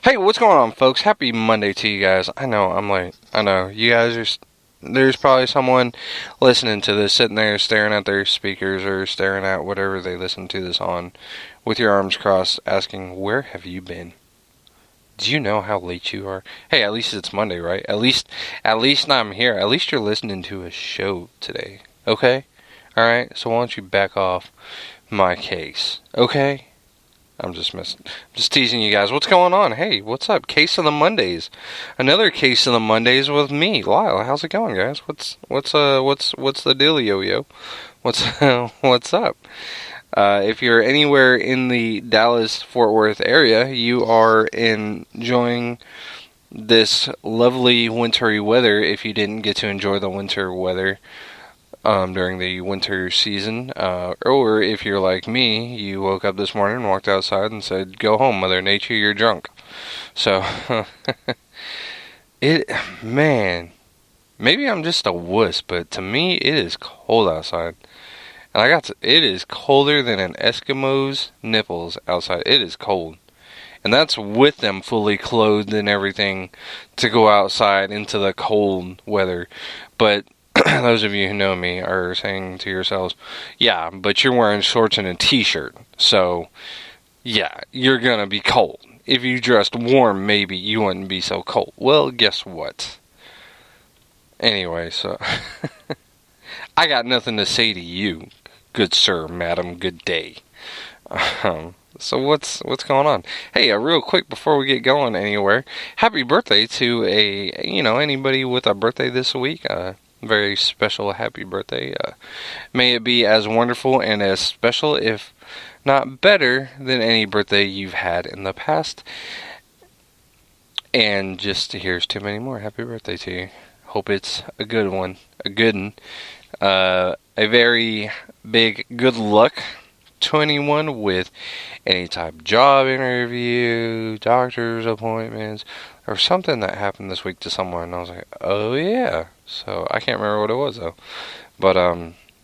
Hey, what's going on, folks? Happy Monday to you guys. I know I'm late. I know you guys are. There's probably someone listening to this, sitting there staring at their speakers or staring at whatever they listen to this on, with your arms crossed, asking, "Where have you been? Do you know how late you are?" Hey, at least it's Monday, right? At least I'm here. At least you're listening to a show today. Okay? All right. So why don't you back off my case? Okay? I'm just teasing you guys. What's going on? Hey, what's up? Case of the Mondays. Another case of the Mondays with me, Lyle. How's it going, guys? What's the deal, yo? What's what's up? If you're anywhere in the Dallas-Fort Worth area, you are enjoying this lovely wintry weather. If you didn't get to enjoy the winter weather during the winter season, or if you're like me, you woke up this morning and walked outside and said, "Go home, Mother Nature, you're drunk." So, man, maybe I'm just a wuss, but to me, it is cold outside. And it is colder than an Eskimo's nipples outside. It is cold. And that's with them fully clothed and everything to go outside into the cold weather. But those of you who know me are saying to yourselves, yeah, but you're wearing shorts and a t-shirt. So, yeah, you're going to be cold. If you dressed warm, maybe you wouldn't be so cold. Well, guess what? Anyway, so I got nothing to say to you, good sir, madam, good day. So what's going on? Hey, real quick before we get going anywhere, happy birthday to anybody with a birthday this week. Very special happy birthday. May it be as wonderful and as special, if not better, than any birthday you've had in the past. And just here's too many more. Happy birthday to you. Hope it's a good one. A good one. A very big good luck to anyone with any type of job interview, doctor's appointments, or something that happened this week to someone. And I was like, oh yeah. So I can't remember what it was though. But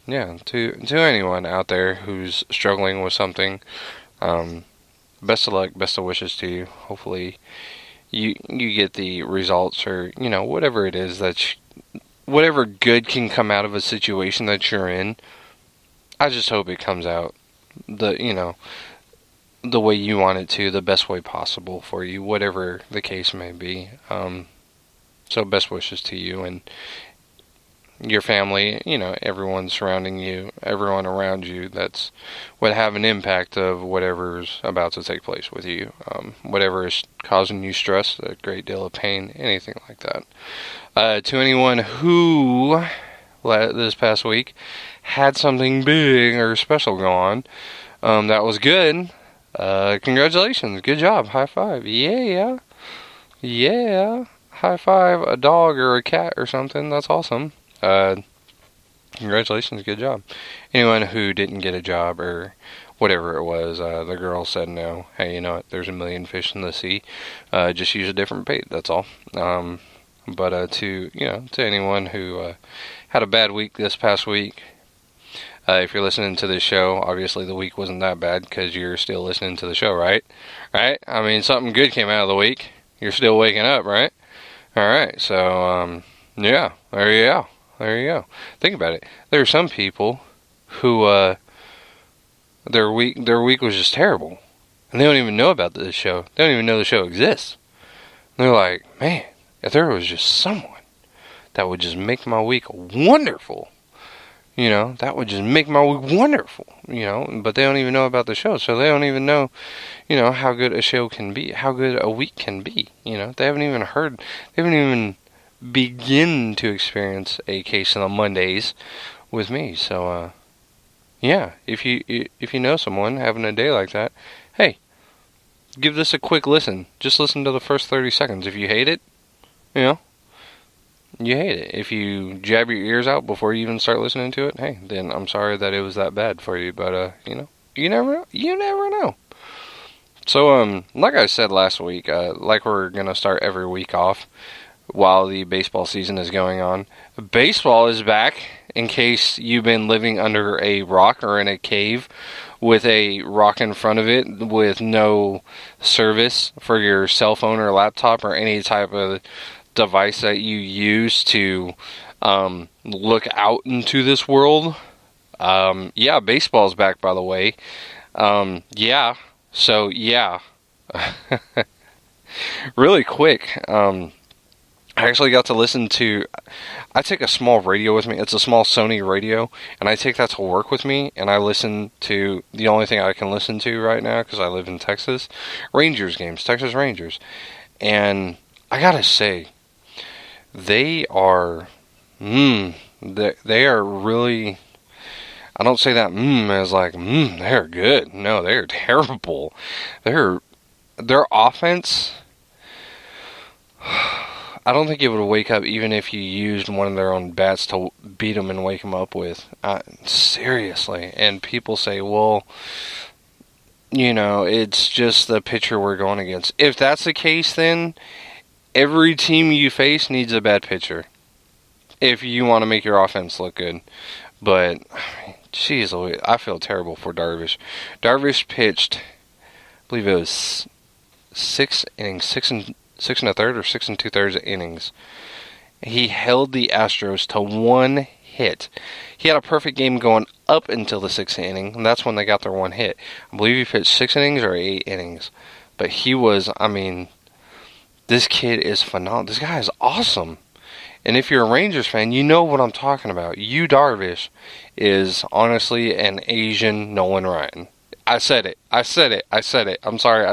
yeah, to anyone out there who's struggling with something, best of luck, best of wishes to you. Hopefully you get the results, or whatever it is whatever good can come out of a situation that you're in. I just hope it comes out the way you want it to, the best way possible for you, whatever the case may be. So best wishes to you and your family, everyone surrounding you, everyone around you that's would have an impact of whatever's about to take place with you. Whatever is causing you stress, a great deal of pain, anything like that. To anyone who this past week had something big or special go on, that was good. Congratulations, good job, high five, yeah, high five a dog or a cat or something. That's awesome. Congratulations, good job. Anyone who didn't get a job or whatever it was, the girl said no. Hey, you know what? There's a million fish in the sea. Just use a different bait. That's all. But to anyone who had a bad week this past week, if you're listening to this show, obviously the week wasn't that bad because you're still listening to the show, right? Right? I mean, something good came out of the week. You're still waking up, right? All right. So, yeah, there you go. There you go. Think about it. There are some people who their week was just terrible, and they don't even know about this show. They don't even know the show exists. And they're like, man, if there was just someone that would just make my week wonderful, that would just make my week wonderful, but they don't even know about the show, so they don't even know, how good a show can be, how good a week can be, they haven't even begin to experience a case of the Mondays with me. So yeah, if you know someone having a day like that, hey, give this a quick listen. Just listen to the first 30 seconds. If you hate it, you hate it. If you jab your ears out before you even start listening to it, hey, then I'm sorry that it was that bad for you, but you never know. So like I said last week, like we're going to start every week off while the baseball season is going on. Baseball is back. in case you've been living under a rock or in a cave with a rock in front of it with no service for your cell phone or laptop or any type of device that you use to look out into this world. Yeah, baseball's back, by the way. Yeah, so yeah. Really quick, I actually got to listen to. I take a small radio with me. It's a small Sony radio, and I take that to work with me. And I listen to the only thing I can listen to right now because I live in Texas, Rangers games, Texas Rangers, and I gotta say, they are, they are really. I don't say that as like they're good. No, they're terrible. Their offense. I don't think it would wake up even if you used one of their own bats to beat them and wake them up with. Seriously. And people say, well, it's just the pitcher we're going against. If that's the case, then every team you face needs a bad pitcher if you want to make your offense look good. But, jeez Louise, I feel terrible for Darvish. Darvish pitched, I believe it was 6 innings, 6 and a third or 6 2/3 innings. He held the Astros to 1 hit. He had a perfect game going up until the 6th inning, and that's when they got their 1 hit. I believe he pitched 6 innings or 8 innings. But he was, this kid is phenomenal. This guy is awesome. And if you're a Rangers fan, you know what I'm talking about. Yu Darvish is honestly an Asian Nolan Ryan. I said it. I'm sorry, I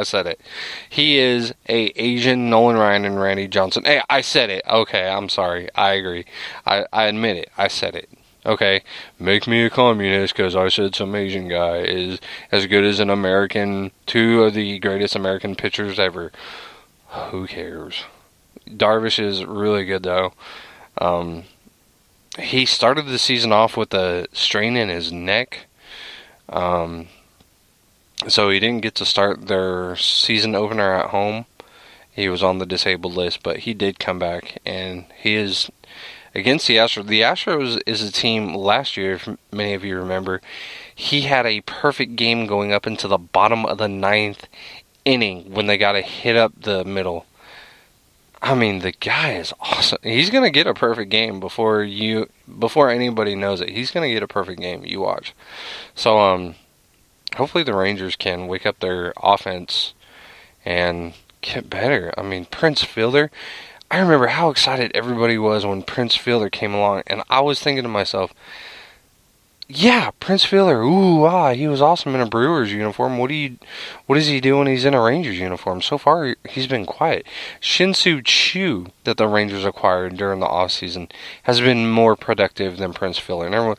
said it. He is a Asian Nolan Ryan and Randy Johnson. Hey, I said it. Okay, I'm sorry. I agree. I admit it. I said it. Okay, make me a communist because I said some Asian guy is as good as an American, 2 of the greatest American pitchers ever. Who cares? Darvish is really good, though. He started the season off with a strain in his neck. So he didn't get to start their season opener at home. He was on the disabled list, but he did come back, and he is against the Astros. The Astros is a team last year, if many of you remember. He had a perfect game going up into the bottom of the 9th inning when they got a hit up the middle. The guy is awesome. He's going to get a perfect game before anybody knows it. He's going to get a perfect game. You watch. So, hopefully the Rangers can wake up their offense and get better. Prince Fielder, I remember how excited everybody was when Prince Fielder came along, and I was thinking to myself, yeah, Prince Fielder, he was awesome in a Brewers uniform. What does he do when he's in a Rangers uniform? So far, he's been quiet. Shin-Soo Choo, that the Rangers acquired during the offseason, has been more productive than Prince Fielder. And everyone,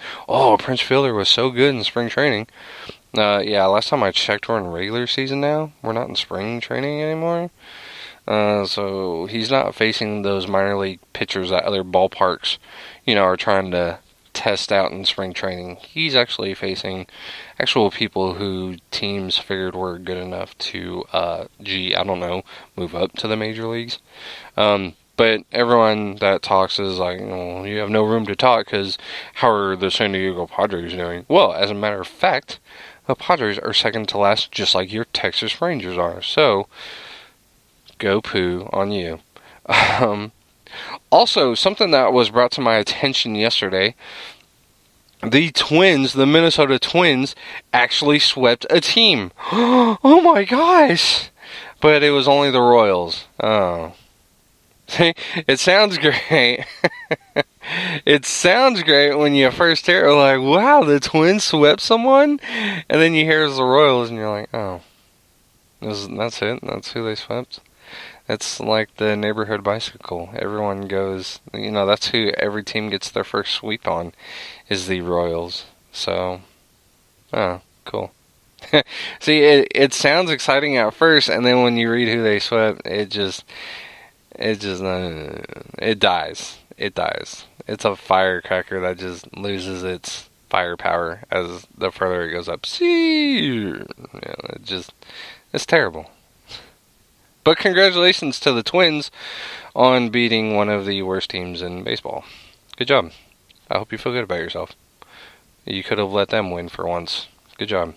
Prince Fielder was so good in spring training. Yeah, last time I checked, we're in regular season now. We're not in spring training anymore. So he's not facing those minor league pitchers that other ballparks, are trying to test out in spring training. He's actually facing actual people who teams figured were good enough to, move up to the major leagues. But everyone that talks is like, you have no room to talk because how are the San Diego Padres doing? Well, as a matter of fact, the Padres are second to last, just like your Texas Rangers are. So, go poo on you. Also, something that was brought to my attention yesterday, the Minnesota Twins, actually swept a team. Oh my gosh! But it was only the Royals. Oh. It sounds great. It sounds great when you first hear it, like, wow, the Twins swept someone? And then you hear it's the Royals, and you're like, oh. That's it? That's who they swept? It's like the neighborhood bicycle. Everyone goes, that's who every team gets their first sweep on, is the Royals. So, cool. See, it sounds exciting at first, and then when you read who they swept, it dies. It dies. It's a firecracker that just loses its firepower as the further it goes up. See, it's terrible. But congratulations to the Twins on beating one of the worst teams in baseball. Good job. I hope you feel good about yourself. You could have let them win for once. Good job.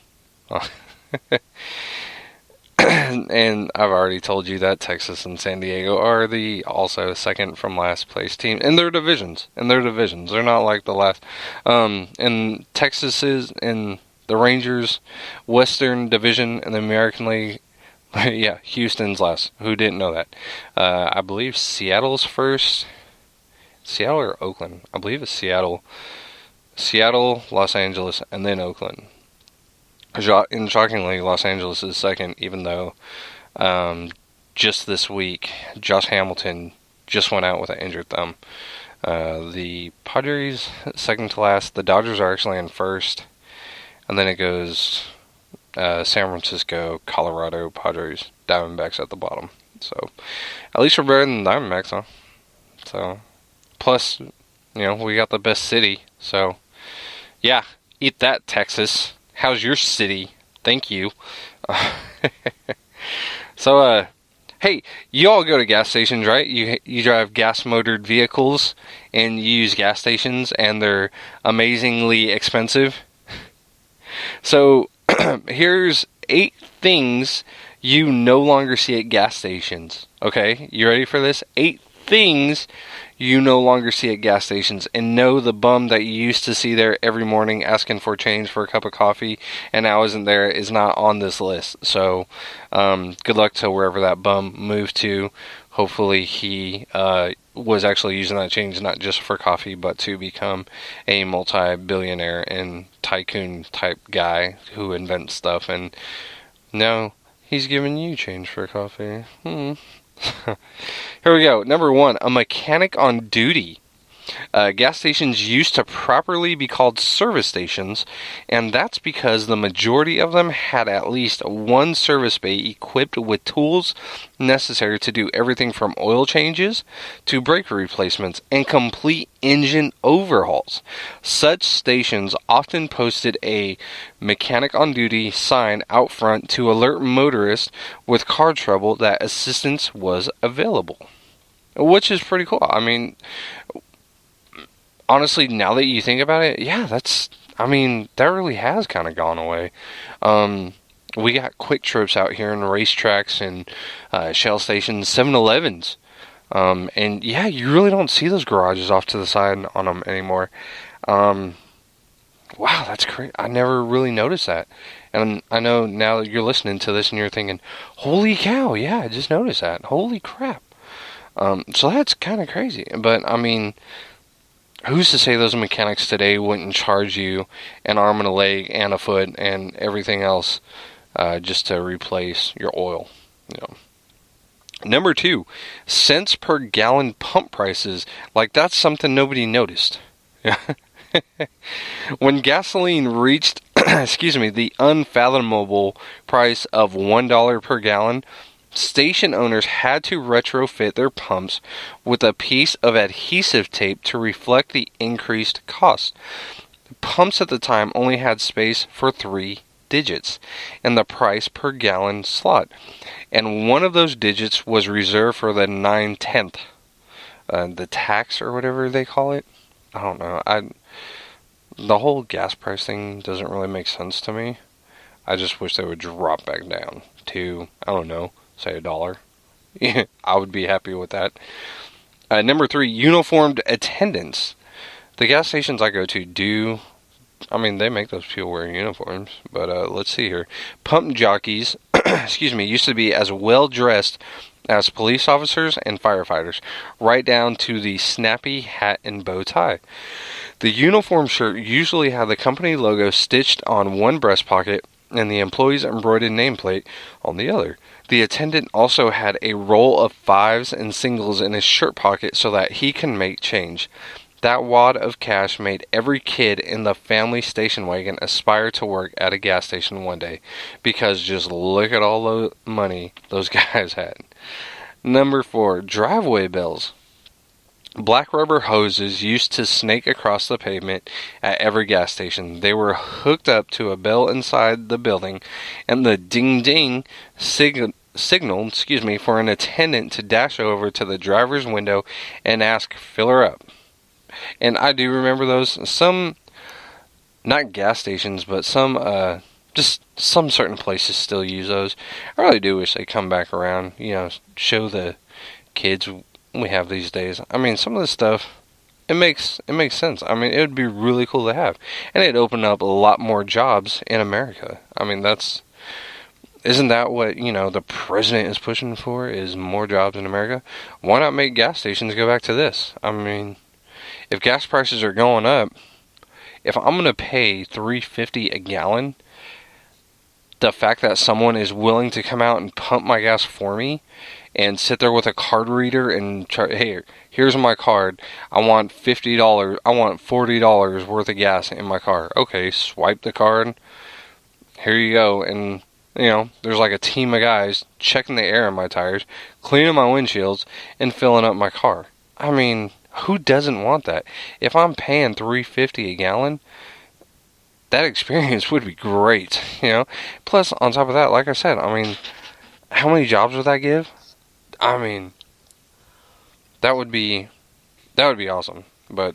And I've already told you that Texas and San Diego are the also second from last place team in their divisions. They're not like the last. And Texas is in the Rangers Western Division in the American League. Yeah, Houston's last. Who didn't know that? I believe Seattle's first. Seattle or Oakland? I believe it's Seattle. Seattle, Los Angeles, and then Oakland. And shockingly, Los Angeles is second, even though just this week, Josh Hamilton just went out with an injured thumb. The Padres, second to last. The Dodgers are actually in first. And then it goes San Francisco, Colorado, Padres, Diamondbacks at the bottom. So, at least we're better than the Diamondbacks, huh? So, plus, we got the best city. So, yeah, eat that, Texas. How's your city? Thank you. So, hey, you all go to gas stations, right? You drive gas-motored vehicles, and you use gas stations, and they're amazingly expensive. So, here's 8 things you no longer see at gas stations. Okay, you ready for this? 8 things you no longer see at gas stations, and know the bum that you used to see there every morning asking for change for a cup of coffee and now isn't there is not on this list. So good luck to wherever that bum moved to. Hopefully he was actually using that change not just for coffee, but to become a multi-billionaire and tycoon type guy who invents stuff, and no, he's giving you change for coffee. Here we go. Number 1, a mechanic on duty. Gas stations used to properly be called service stations, and that's because the majority of them had at least one service bay equipped with tools necessary to do everything from oil changes to brake replacements and complete engine overhauls. Such stations often posted a mechanic on duty sign out front to alert motorists with car trouble that assistance was available, which is pretty cool. I mean, honestly, now that you think about it, yeah, that really has kind of gone away. We got Quick Trips out here in racetracks and Shell stations, 7-Elevens. And yeah, you really don't see those garages off to the side on them anymore. Wow, that's crazy. I never really noticed that. And I know now that you're listening to this and you're thinking, holy cow, yeah, I just noticed that. Holy crap. So that's kind of crazy. But, I mean, who's to say those mechanics today wouldn't charge you an arm and a leg and a foot and everything else just to replace your oil? Number 2, cents per gallon pump prices. Like, that's something nobody noticed. When gasoline reached, the unfathomable price of $1 per gallon, station owners had to retrofit their pumps with a piece of adhesive tape to reflect the increased cost. Pumps at the time only had space for 3 digits in the price per gallon slot, and one of those digits was reserved for the 9/10th, the tax or whatever they call it. I don't know. The whole gas price thing doesn't really make sense to me. I just wish they would drop back down to, I don't know, say $1. I would be happy with that. Number 3, uniformed attendants. The gas stations I go to they make those people wear uniforms, but let's see here. Pump jockeys, used to be as well dressed as police officers and firefighters, right down to the snappy hat and bow tie. The uniform shirt usually had the company logo stitched on one breast pocket and the employee's embroidered nameplate on the other. The attendant also had a roll of 5s and singles in his shirt pocket so that he can make change. That wad of cash made every kid in the family station wagon aspire to work at a gas station one day, because just look at all the money those guys had. Number 4, driveway bells. Black rubber hoses used to snake across the pavement at every gas station. They were hooked up to a bell inside the building, and the ding-ding signaled for an attendant to dash over to the driver's window and ask, "Fill her up." And I do remember those. Some, not gas stations, but some, just some certain places still use those. I really do wish they come back around, show the kids we have these days. I mean, some of this stuff, it makes sense. I mean, it would be really cool to have. And it'd open up a lot more jobs in America. I mean, isn't that what, the president is pushing for, is more jobs in America? Why not make gas stations go back to this? I mean, if gas prices are going up, if I'm going to pay $3.50 a gallon, the fact that someone is willing to come out and pump my gas for me and sit there with a card reader and try, hey, here's my card. I want $50. I want $40 worth of gas in my car. Okay, swipe the card. Here you go. And, there's like a team of guys checking the air in my tires, cleaning my windshields, and filling up my car. I mean, who doesn't want that? If I'm paying $3.50 a gallon, that experience would be great, Plus, on top of that, like I said, I mean, how many jobs would that give? I mean, that would be awesome. But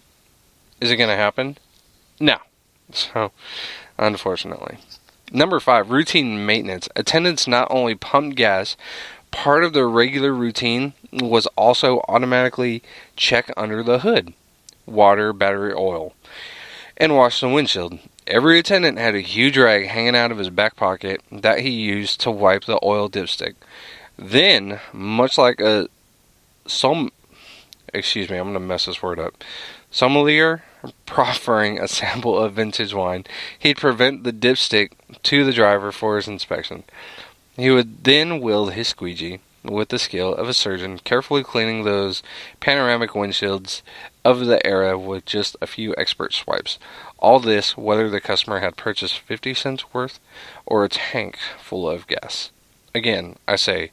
is it going to happen? No. So, unfortunately. Number 5, routine maintenance. Attendants not only pumped gas, part of their regular routine was also automatically check under the hood, water, battery, oil, and wash the windshield. Every attendant had a huge rag hanging out of his back pocket that he used to wipe the oil dipstick. Then, much like I'm going to mess this word up. Sommelier proffering a sample of vintage wine, he'd present the dipstick to the driver for his inspection. He would then wield his squeegee with the skill of a surgeon, carefully cleaning those panoramic windshields of the era with just a few expert swipes. All this, whether the customer had purchased 50 cents worth or a tank full of gas. Again, I say,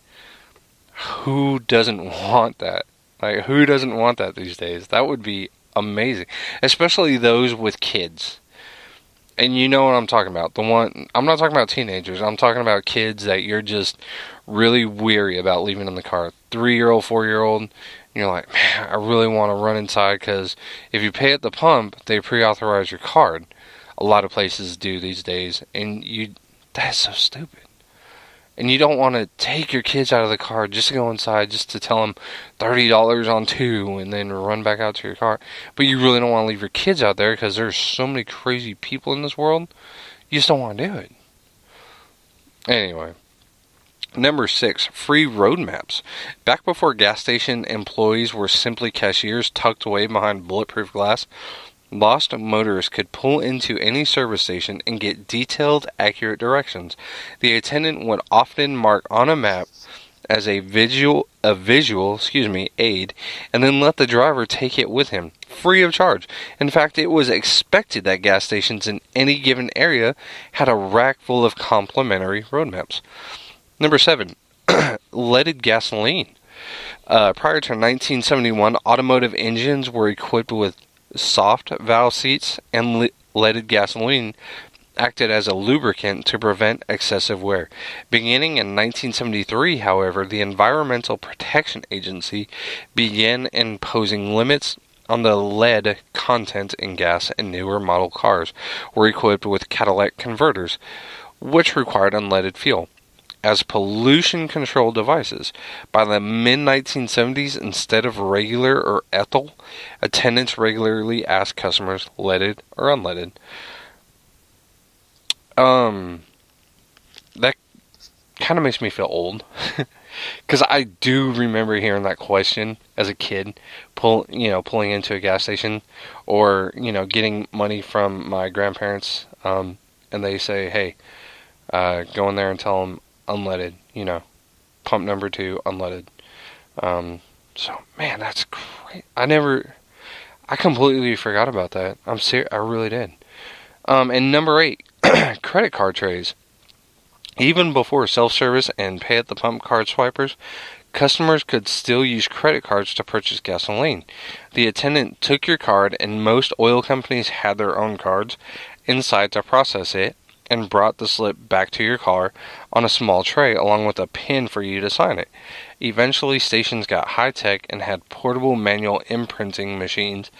who doesn't want that? Like, who doesn't want that these days? That would be amazing. Especially those with kids. And you know what I'm talking about. I'm not talking about teenagers. I'm talking about kids that you're just really weary about leaving in the car. 3-year-old, 4-year-old. And you're like, man, I really want to run inside, because if you pay at the pump, they pre-authorize your card. A lot of places do these days. And that's so stupid. And you don't want to take your kids out of the car just to go inside, just to tell them $30 on 2 and then run back out to your car. But you really don't want to leave your kids out there because there's so many crazy people in this world. You just don't want to do it. Anyway. Number 6, free road maps. Back before gas station employees were simply cashiers tucked away behind bulletproof glass, lost motorists could pull into any service station and get detailed, accurate directions. The attendant would often mark on a map as a visual aid, and then let the driver take it with him, free of charge. In fact, it was expected that gas stations in any given area had a rack full of complimentary road maps. Number 7, leaded gasoline. Prior to 1971, automotive engines were equipped with soft valve seats, and leaded gasoline acted as a lubricant to prevent excessive wear. Beginning in 1973, however, the Environmental Protection Agency began imposing limits on the lead content in gas, and newer model cars were equipped with catalytic converters, which required unleaded fuel as pollution control devices. By the mid-1970s, instead of regular or ethyl, attendants regularly asked customers leaded or unleaded. That kind of makes me feel old, because I do remember hearing that question as a kid, pulling into a gas station, or getting money from my grandparents, and they say, hey, go in there and tell them unleaded, pump number 2, unleaded. So, man, that's great. I completely forgot about that. I really did. And number 8, credit card trays. Even before self-service and pay-at-the-pump card swipers, customers could still use credit cards to purchase gasoline. The attendant took your card, and most oil companies had their own cards inside to process it, and brought the slip back to your car on a small tray along with a pin for you to sign it. Eventually, stations got high-tech and had portable manual imprinting machines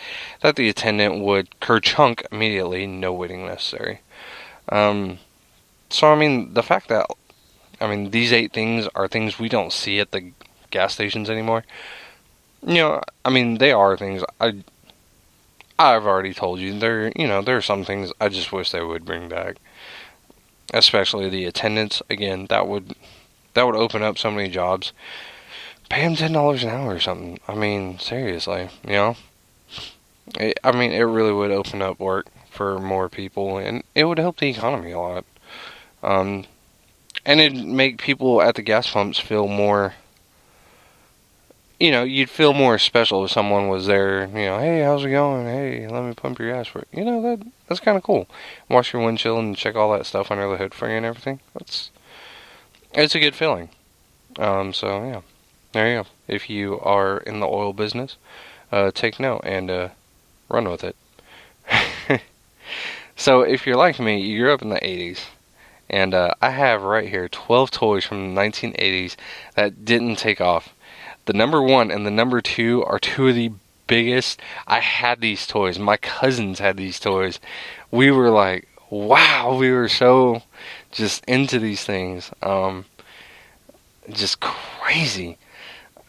that the attendant would kerchunk immediately, no waiting necessary. So, I mean, the fact that, these 8 things are things we don't see at the gas stations anymore. They are things I've already told you. There are some things I just wish they would bring back. Especially the attendants. Again, that would open up so many jobs. Pay them $10 an hour or something. Seriously, it really would open up work for more people, and it would help the economy a lot. And it'd make people at the gas pumps feel more, you'd feel more special if someone was there, hey, how's it going? Hey, let me pump your gas for you. That's kind of cool. Wash your windshield and check all that stuff under the hood for you and everything. It's a good feeling. So yeah, there you go. If you are in the oil business, take note and run with it. So if you're like me, you grew up in the 80s. And I have right here 12 toys from the 1980s that didn't take off. The number 1 and the number 2 are 2 of the biggest. I had these toys. My cousins had these toys. We were like, wow, we were so just into these things. Just crazy.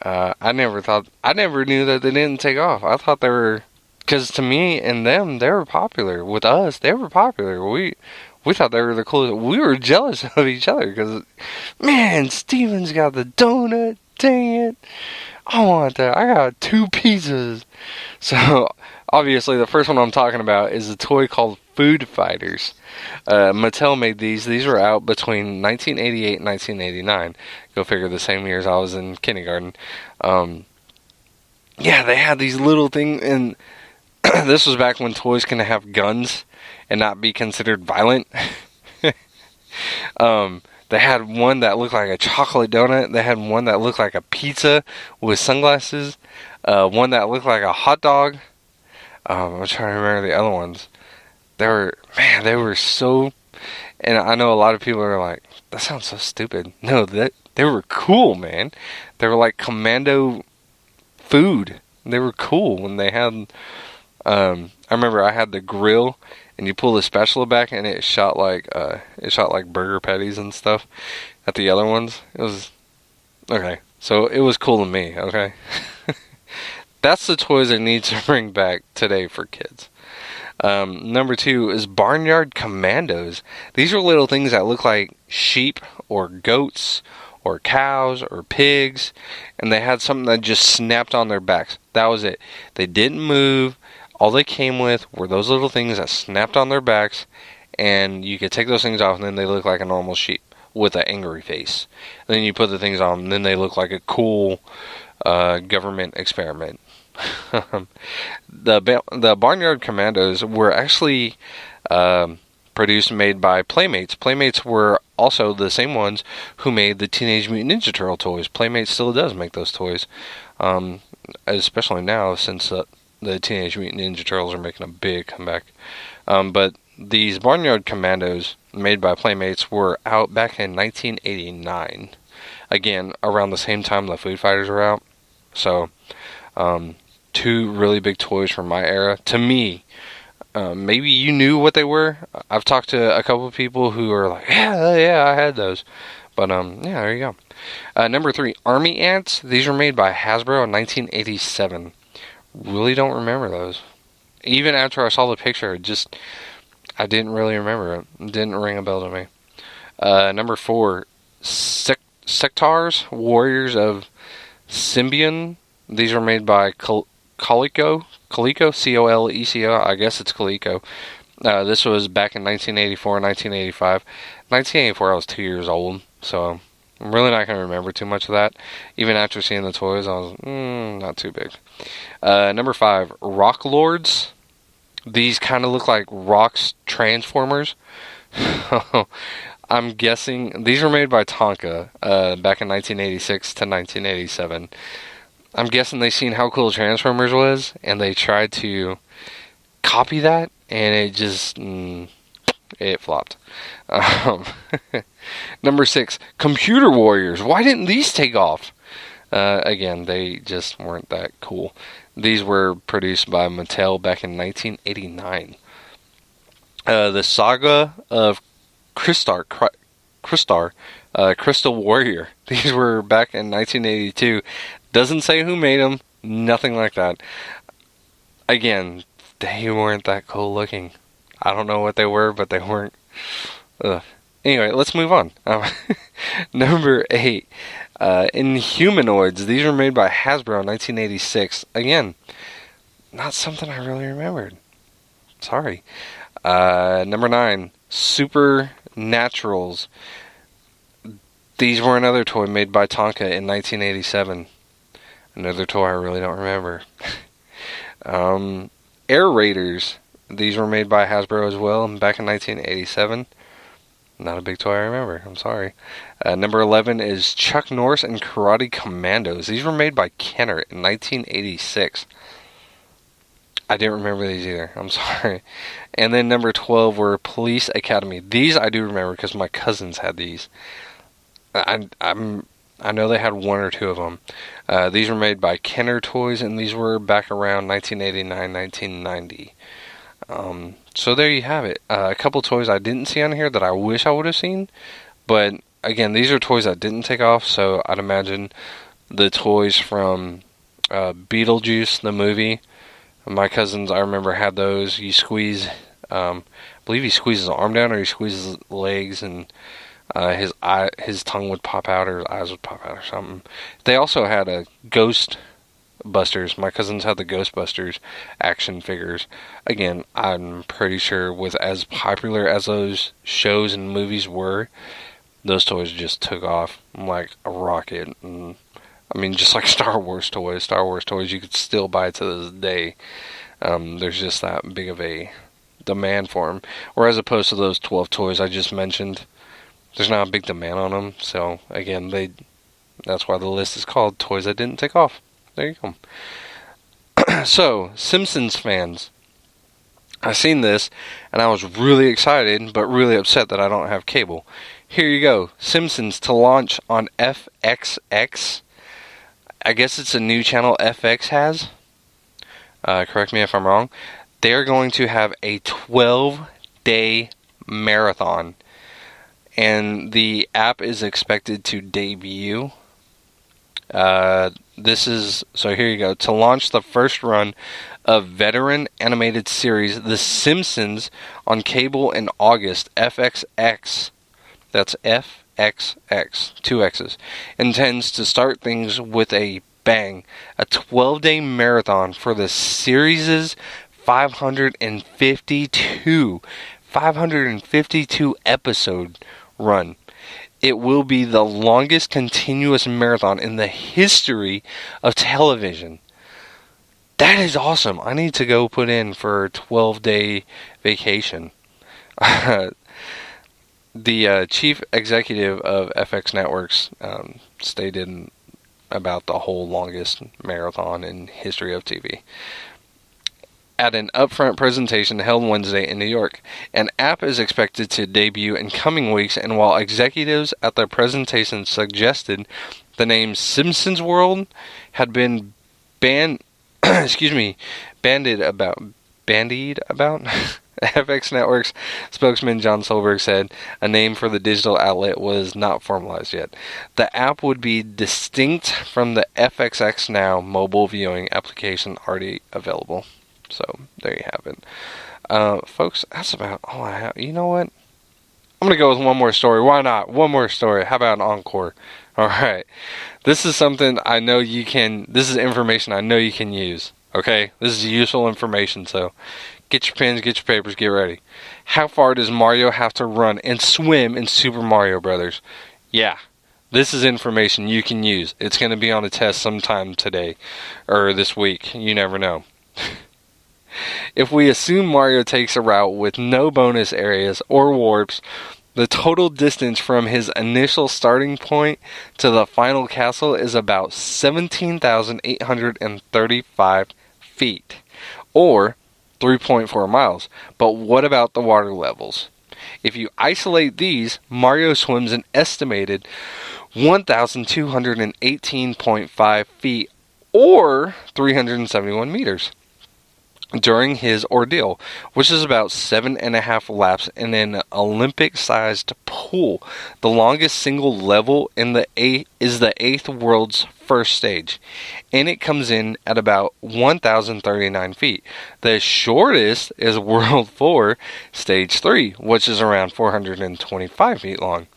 I never knew that they didn't take off. I thought they were, because to me and them, they were popular. With us, they were popular. We thought they were the coolest. We were jealous of each other because, man, Steven's got the donut. Dang it. I want that. I got 2 pizzas. So, obviously, the first one I'm talking about is a toy called Food Fighters. Mattel made these. These were out between 1988 and 1989. Go figure, the same year as I was in kindergarten. Yeah, they had these little things, and this was back when toys can have guns and not be considered violent. They had one that looked like a chocolate donut. They had one that looked like a pizza with sunglasses. One that looked like a hot dog. I'm trying to remember the other ones. They were so... And I know a lot of people are like, that sounds so stupid. No, they were cool, man. They were like commando food. They were cool when they had... I remember I had the grill, and you pull the spatula back, and it shot like burger patties and stuff at the other ones. It was okay. So it was cool to me. Okay, that's the toys I need to bring back today for kids. Number 2 is Barnyard Commandos. These are little things that look like sheep or goats or cows or pigs, and they had something that just snapped on their backs. That was it. They didn't move. All they came with were those little things that snapped on their backs, and you could take those things off, and then they look like a normal sheep with an angry face. And then you put the things on, and then they look like a cool government experiment. The Barnyard Commandos were actually produced and made by Playmates. Playmates were also the same ones who made the Teenage Mutant Ninja Turtle toys. Playmates still does make those toys, especially now since the Teenage Mutant Ninja Turtles are making a big comeback. But these Barnyard Commandos made by Playmates were out back in 1989. Again, around the same time the Food Fighters were out. So, 2 really big toys from my era. To me, maybe you knew what they were. I've talked to a couple of people who are like, yeah, I had those. But, yeah, there you go. Number 3, Army Ants. These were made by Hasbro in 1987. Really don't remember those. Even after I saw the picture, I didn't really remember it. It didn't ring a bell to me. Number 4, Sectars, Warriors of Symbion. These were made by Coleco, Coleco, I guess it's Coleco. This was back in 1984 and 1985. 1984, I was 2 years old, so I'm really not going to remember too much of that. Even after seeing the toys, I was not too big. Number 5, Rock Lords. These kind of look like Rock's Transformers. I'm guessing these were made by Tonka back in 1986 to 1987. I'm guessing they seen how cool Transformers was, and they tried to copy that, and it it flopped. Um, Number 6, Computer Warriors. Why didn't these take off? Again, they just weren't that cool. These were produced by Mattel back in 1989. The Saga of Crystal Warrior. These were back in 1982. Doesn't say who made them. Nothing like that. Again, they weren't that cool looking. I don't know what they were, but they weren't. Ugh. Anyway, let's move on. Number 8, Inhumanoids. These were made by Hasbro in 1986. Again, not something I really remembered. Sorry. Number 9, Supernaturals. These were another toy made by Tonka in 1987. Another toy I really don't remember. Air Raiders. These were made by Hasbro as well back in 1987. Not a big toy I remember. I'm sorry. Number 11 is Chuck Norris and Karate Commandos. These were made by Kenner in 1986. I didn't remember these either. I'm sorry. And then number 12 were Police Academy. These I do remember because my cousins had these. I know they had one or two of them. These were made by Kenner Toys, and these were back around 1989, 1990. So there you have it. A couple toys I didn't see on here that I wish I would have seen. But again, these are toys that didn't take off, so I'd imagine the toys from Beetlejuice, the movie. My cousins, I remember, had those. You squeeze, I believe he squeezes his arm down or he squeezes his legs, and his tongue would pop out or his eyes would pop out or something. They also had a Ghostbusters. My cousins had the Ghostbusters action figures. Again, I'm pretty sure with as popular as those shows and movies were, those toys just took off like a rocket. And, I mean, just like Star Wars toys. Star Wars toys you could still buy to this day. There's just that big of a demand for them. Whereas opposed to those 12 toys I just mentioned, there's not a big demand on them. So, again, that's why the list is called Toys That Didn't Take Off. There you go. So, Simpsons fans. I seen this, and I was really excited, but really upset that I don't have cable. Here you go. Simpsons to launch on FXX. I guess it's a new channel FX has. Correct me if I'm wrong. They're going to have a 12-day marathon. And the app is expected to debut. So here you go. To launch the first run of veteran animated series The Simpsons on cable in August, FXX, that's FXX, 2 X's, intends to start things with a bang. A 12-day marathon for the series' 552 episode run. It will be the longest continuous marathon in the history of television. That is awesome. I need to go put in for a 12-day vacation. The chief executive of FX Networks stated about the whole longest marathon in history of TV. At an upfront presentation held Wednesday in New York, an app is expected to debut in coming weeks, and while executives at the presentation suggested the name Simpsons World had been bandied about, FX Network's spokesman John Solberg said a name for the digital outlet was not formalized yet. The app would be distinct from the FXX Now mobile viewing application already available. So, there you have it. Folks, that's about all I have. You know what? I'm going to go with one more story. Why not? One more story. How about an encore? Alright. This is something I know you can... This is information I know you can use. Okay? This is useful information, so... Get your pens, get your papers, get ready. How far does Mario have to run and swim in Super Mario Brothers? Yeah. This is information you can use. It's going to be on a test sometime today. Or this week. You never know. If we assume Mario takes a route with no bonus areas or warps, the total distance from his initial starting point to the final castle is about 17,835 feet, or 3.4 miles. But what about the water levels? If you isolate these, Mario swims an estimated 1,218.5 feet or 371 meters during his ordeal, which is about 7.5 laps in an Olympic-sized pool. The longest single level in the is the 8th world's first stage, and it comes in at about 1,039 feet. The shortest is World 4, Stage 3, which is around 425 feet long.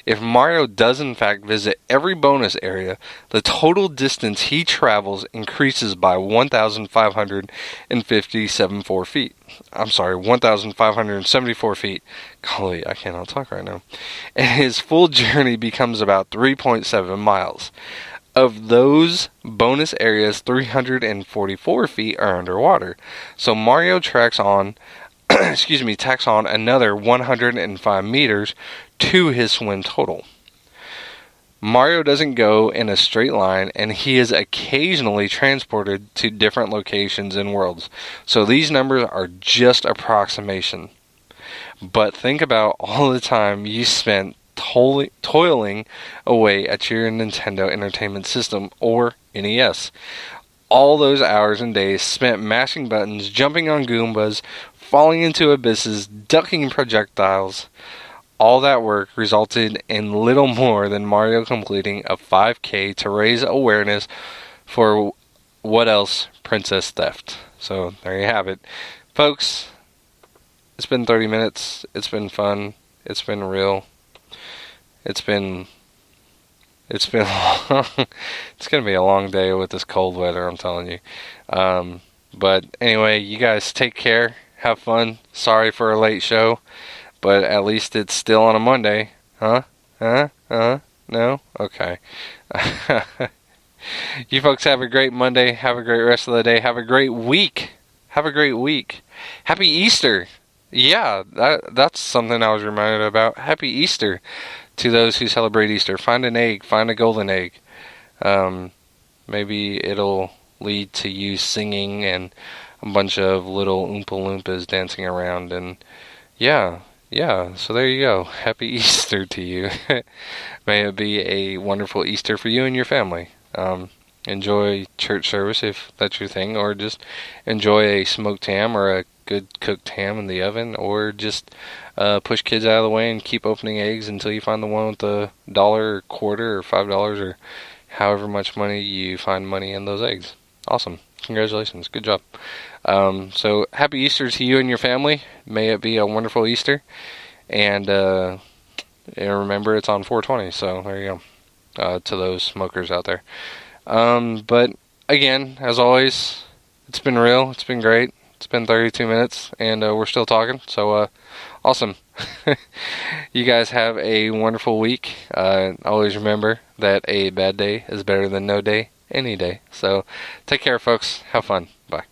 If Mario does in fact visit every bonus area, the total distance he travels increases by 1,574 feet. I'm sorry, 1,574 feet. Golly, I cannot talk right now. And his full journey becomes about 3.7 miles. Of those bonus areas, 344 feet are underwater. So Mario tacks on another 105 meters to his swim total. Mario doesn't go in a straight line, and he is occasionally transported to different locations and worlds. So these numbers are just approximation. But think about all the time you spent toiling away at your Nintendo Entertainment System or NES. All those hours and days spent mashing buttons, jumping on Goombas, falling into abysses, ducking projectiles. All that work resulted in little more than Mario completing a 5K to raise awareness for what else? Princess theft. So there you have it. Folks, it's been 30 minutes. It's been fun. It's been real. It's been long. It's going to be a long day with this cold weather, I'm telling you. But anyway, you guys take care. Have fun. Sorry for a late show. But at least it's still on a Monday. Huh? No? Okay. You folks have a great Monday. Have a great rest of the day. Have a great week. Happy Easter. Yeah, that's something I was reminded about. Happy Easter to those who celebrate Easter. Find an egg. Find a golden egg. Maybe it'll lead to you singing and a bunch of little Oompa Loompas dancing around. And yeah, so there you go. Happy Easter to you. May it be a wonderful Easter for you and your family. Enjoy church service if that's your thing, or just enjoy a smoked ham or a good cooked ham in the oven, or just push kids out of the way and keep opening eggs until you find the one with the dollar or quarter or $5 or however much money you find money in those eggs. Awesome. Congratulations. Good job. So happy Easter to you and your family. May it be a wonderful Easter. And remember, it's on 420. So there you go. To those smokers out there. But again, as always, it's been real. It's been great. It's been 32 minutes and we're still talking. So awesome. You guys have a wonderful week. Always remember that a bad day is better than no day any day. So take care, folks. Have fun. Bye.